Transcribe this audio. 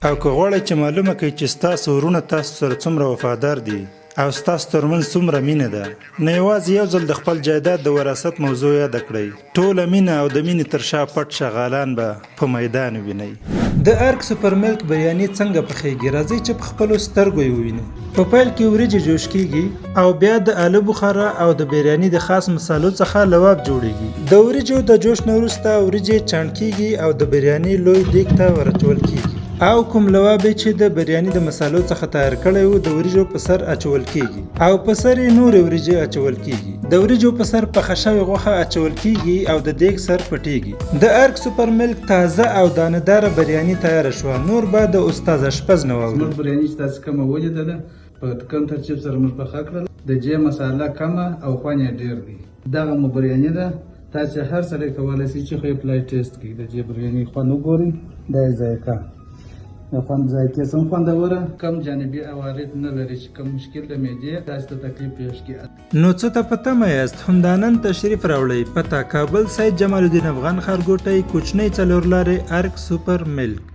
او که غواړئ چې معلومه کړئ چې ستاسو وروڼه تاسو سره څومره وفادار دي او ستاسو ترمنځ څومره مینه ده، نو یوازې یو ځل د خپل جایداد د وراثت موضوع یاده کړئ. ټوله مینه او د مینې تر شا پټ شغالان به په میدان ووینئ. د ارک سوپر ملک بریاني څنګه پخیږي؟ راځئ چې په خپلو سترګو یې ووینو. په پیل کې وریجې جوش کیږي او بیا د آلو بخاره او د بریاني د خاص مصالو څخه لواب جوړیږي. د وریجو د جوش نه وروسته وریجې چاڼ کیږي او د بریاني لوی دیګ ته ورچول کیږي او کوم لواب چې د بریاني د مصالو څخه تیار کړی وو د وریجو په سر اچول کیږي او په سر یې نورې وریجې اچول کیږي. د وریجو په سر پخه شوې غوښه اچول کیږي او د دیګ سر پټیږي. د ارک سوپر ملک تازه او دانه‌داره بریاني تیار شوه. نور به د استاد اشپز نه واورو. زموږ بریاني چې تاسو کومه ولیدله په کوم ترتیب سره موږ پخه کړله، د جې مساله کمه او خوند یې ډېر دی. دغه مو بریاني ده. تاسو هر سړی کولی شي چې خو یې پلای ټیسټ کړي. د جې بریاني خوند وګورئ، دا یې ذایقه خوند ذایقې هم خوندوره، کم جانبي عوارض نه لري چې کوم مشکل د معدې تاسو ته تکلیف پیښ کړي. نو څه ته په تمه یاست؟ همدا نن تشریف راوړئ. پته: کابل سید جمال الدین افغان ښارګوټی، کوچنی څلور لارې، ارک سوپر ملک.